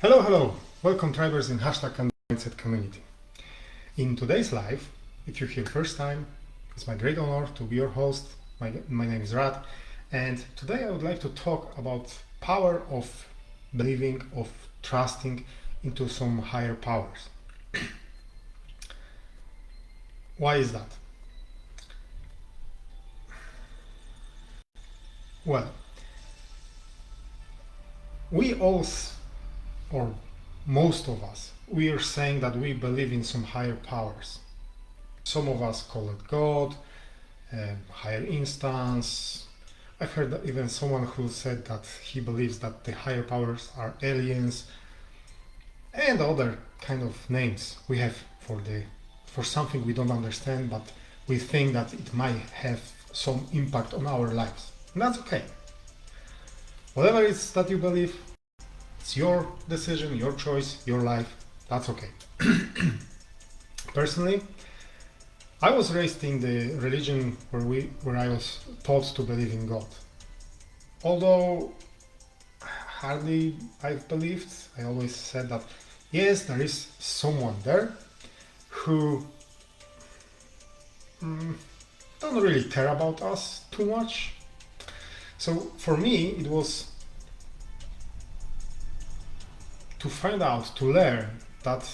Hello, hello! Welcome tribers in #canDoMindset community. In today's live, if you're here first time, it's my great honor to be your host. My name is Rad, and today I would like to talk about power of believing, of trusting into some higher powers. Why is that? Well, we all, or most of us, we are saying that we believe in some higher powers. Some of us call it God, higher instance. I've heard that even someone who said that he believes that the higher powers are aliens, and other kind of names we have for something we don't understand, but we think that it might have some impact on our lives. And that's okay. Whatever it is that you believe, it's your decision, your choice, your life. That's okay. Personally, I was raised in the religion where I was taught to believe in God. Although hardly I've believed, I always said that yes, there is someone there who don't really care about us too much. So for me, it was to find out, to learn that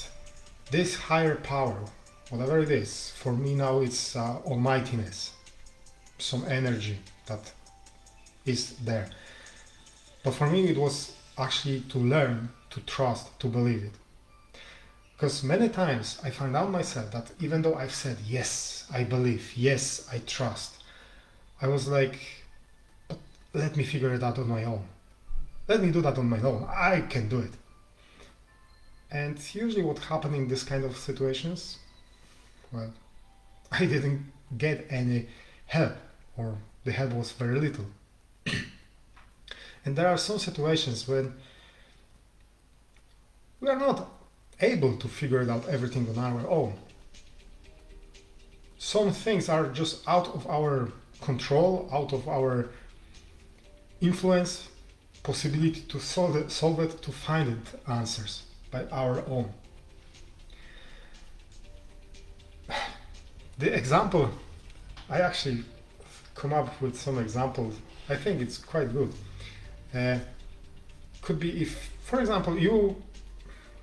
this higher power, whatever it is, for me now it's almightiness, some energy that is there. But for me it was actually to learn, to trust, to believe it. Because many times I find out myself that even though I've said, yes, I believe, yes, I trust, I was like, but let me figure it out on my own. Let me do that on my own. I can do it. And usually what happened in this kind of situations, well, I didn't get any help, or the help was very little. And there are some situations when we are not able to figure it out everything on our own. Some things are just out of our control, out of our influence, possibility to solve it, to find it answers by our own. The example, I actually come up with some examples. I think it's quite good. Could be if, for example, you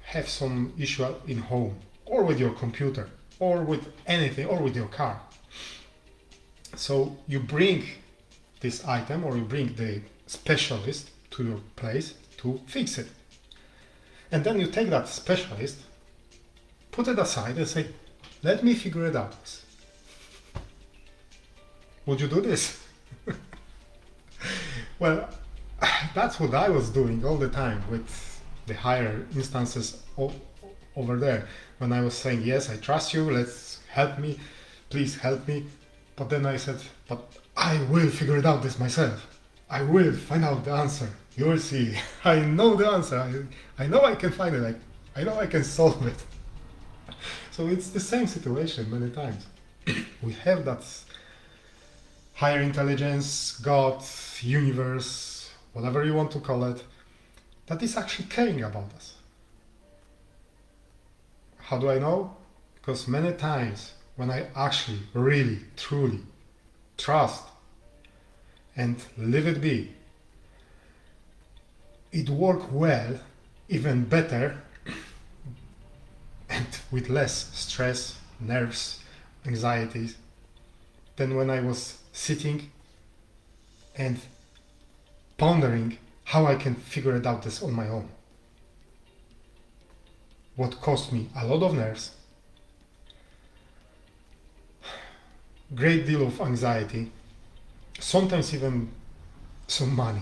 have some issue in home, or with your computer, or with anything, or with your car. So you bring this item, or you bring the specialist to your place to fix it. And then you take that specialist, put it aside and say, let me figure it out. Would you do this? Well, that's what I was doing all the time with the higher instances over there. When I was saying, yes, I trust you, let's help me, please help me. But then I said, but I will figure it out this myself. I will find out the answer. You will see. I know the answer. I know I can find it. I know I can solve it. So it's the same situation many times. We have that higher intelligence, God, universe, whatever you want to call it, that is actually caring about us. How do I know? Because many times when I actually, really, truly trust and leave it be, it worked well, even better, and with less stress, nerves, anxieties, than when I was sitting and pondering how I can figure it out this on my own. What cost me a lot of nerves, great deal of anxiety, sometimes even some money.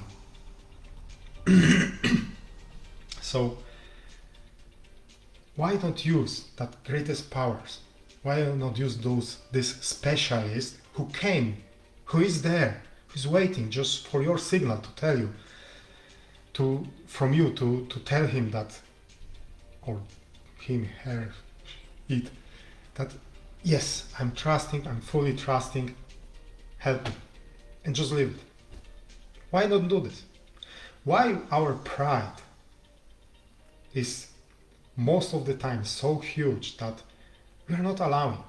So why not use that greatest powers? Why not use this specialist who came, who is there, who's waiting just for your signal to tell you, from you to tell him that, or him, her, it, that yes, I'm trusting, I'm fully trusting, help me, and just leave it. Why not do this? Why our pride is most of the time so huge that we are not allowing.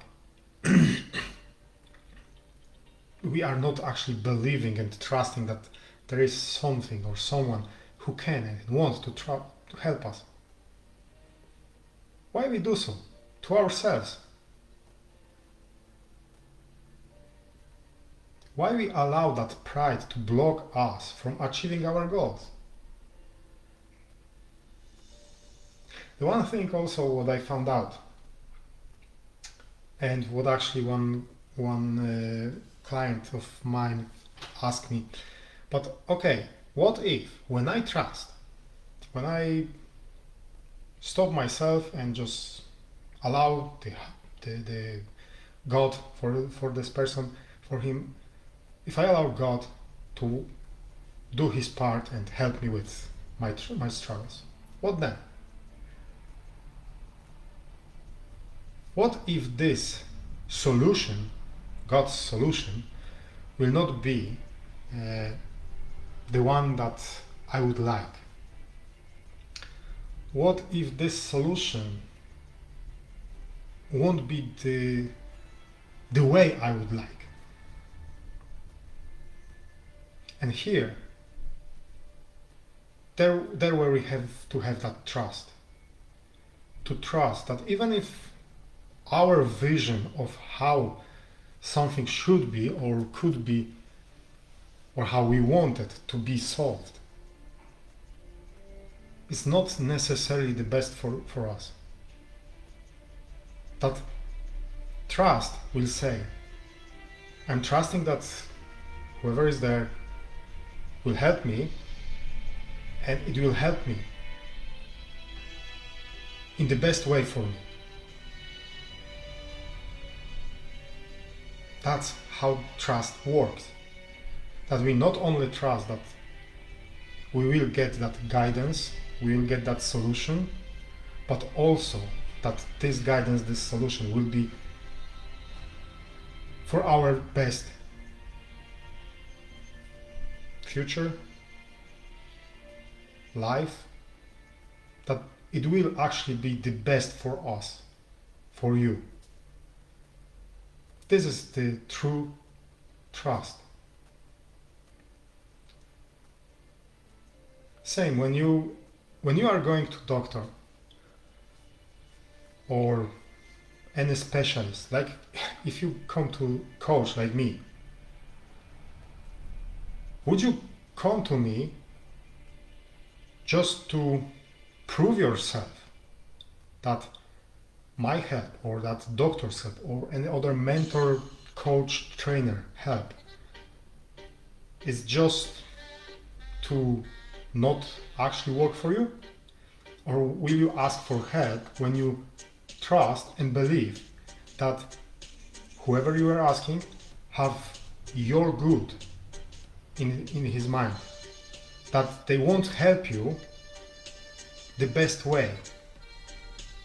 We are not actually believing and trusting that there is something or someone who can and wants to help us. Why we do so? To ourselves. Why we allow that pride to block us from achieving our goals? The one thing also what I found out, and what actually one client of mine asked me, but okay, what if when I trust, when I stop myself and just allow the God for this person, for him, if I allow God to do his part and help me with my struggles, what then? What if this solution, God's solution, will not be the one that I would like? What if this solution won't be the way I would like? And here, there where we have to have that trust. To trust that even if our vision of how something should be or could be, or how we want it to be solved, is not necessarily the best for us. That trust will say, I'm trusting that whoever is there will help me, and it will help me in the best way for me. That's how trust works. That we not only trust that we will get that guidance, we will get that solution, but also that this guidance, this solution will be for our best future, life, that it will actually be the best for us, for you. This is the true trust. Same when you are going to doctor or any specialist, like if you come to coach like me, would you come to me just to prove yourself that my help or that doctor's help or any other mentor, coach, trainer help is just to not actually work for you? Or will you ask for help when you trust and believe that whoever you are asking have your good in his mind, that they won't help you the best way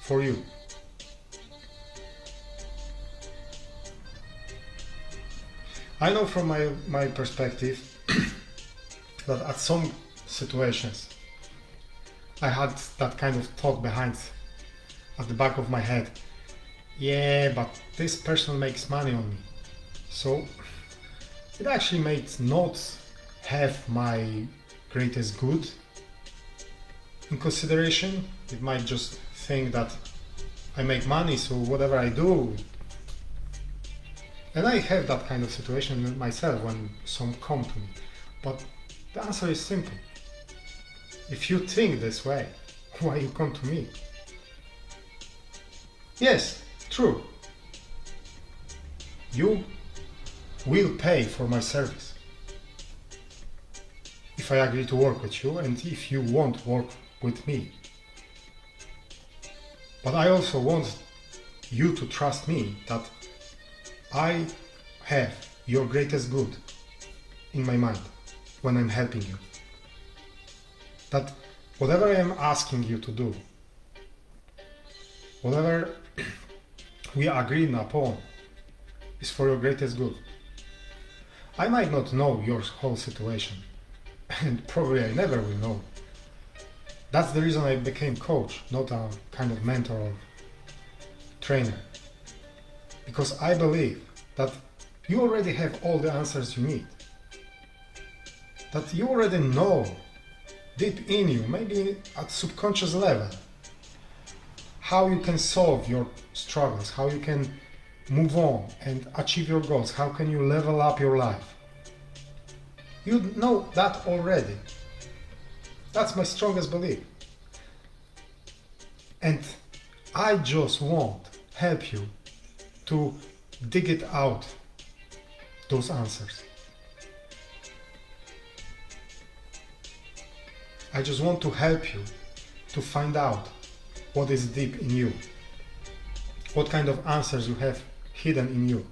for you? I know from my perspective that at some situations I had that kind of thought behind at the back of my head. Yeah, but this person makes money on me. So it actually might not have my greatest good in consideration. It might just think that I make money, so whatever I do. And I have that kind of situation myself when some come to me. But the answer is simple. If you think this way, why you come to me? Yes, true. You will pay for my service if I agree to work with you and if you won't work with me. But I also want you to trust me that I have your greatest good in my mind when I'm helping you. That whatever I am asking you to do, whatever we agree upon, is for your greatest good. I might not know your whole situation, and probably I never will know. That's the reason I became coach, not a kind of mentor or trainer. Because I believe that you already have all the answers you need. That you already know deep in you, maybe at subconscious level, how you can solve your struggles, how you can move on and achieve your goals, how can you level up your life. You know that already. That's my strongest belief. And I just want to help you to dig it out, those answers. I just want to help you to find out what is deep in you, what kind of answers you have hidden in you.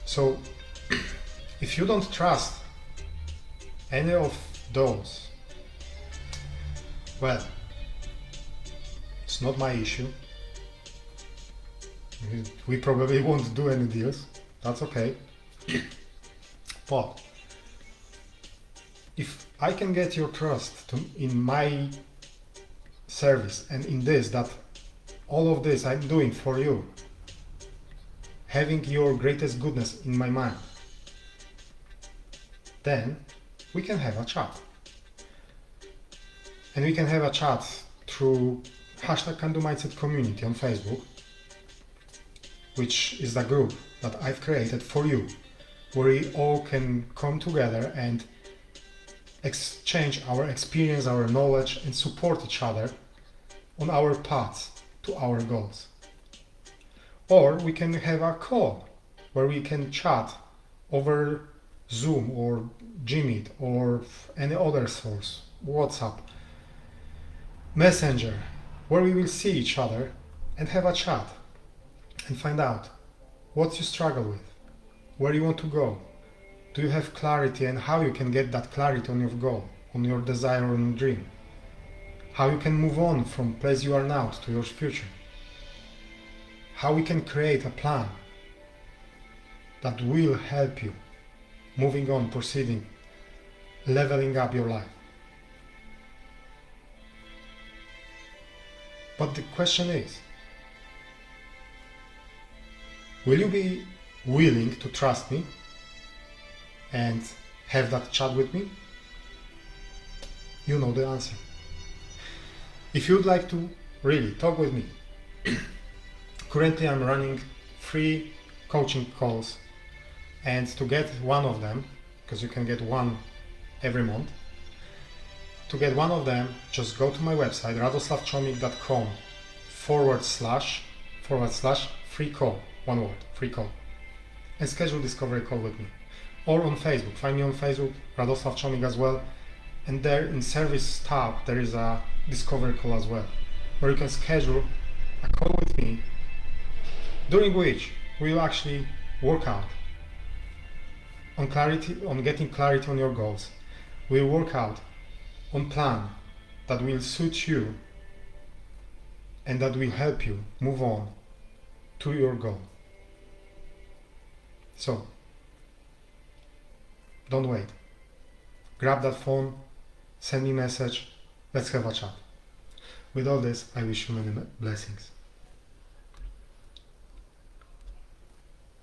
So, if you don't trust any of those, well, it's not my issue. We probably won't do any deals. That's okay. But if I can get your trust in my service and in this, that all of this I'm doing for you, having your greatest goodness in my mind, then we can have a chat. And we can have a chat through #canDoMindset community on Facebook, which is the group that I've created for you, where we all can come together and exchange our experience, our knowledge, and support each other on our paths to our goals. Or we can have a call where we can chat over Zoom or Gmeet or any other source, WhatsApp, Messenger, where we will see each other and have a chat and find out what you struggle with, where you want to go. Do you have clarity, and how you can get that clarity on your goal, on your desire, on your dream? How you can move on from the place you are now to your future? How we can create a plan that will help you moving on, proceeding, leveling up your life. But the question is, will you be willing to trust me and have that chat with me? You know the answer. If you'd like to really talk with me, currently I'm running 3 coaching calls, and to get one of them, because you can get one every month, to get one of them, just go to my website radoslavchomik.com// free call, one word, free call, and schedule discovery call with me. Or on Facebook, find me on Facebook, Radoslav Chomik as well, and there in service tab there is a discovery call as well, where you can schedule a call with me, during which we will actually work out on clarity, on getting clarity on your goals. We'll work out on plan that will suit you and that will help you move on to your goal. So, don't wait. Grab that phone, send me a message, let's have a chat. With all this, I wish you many blessings.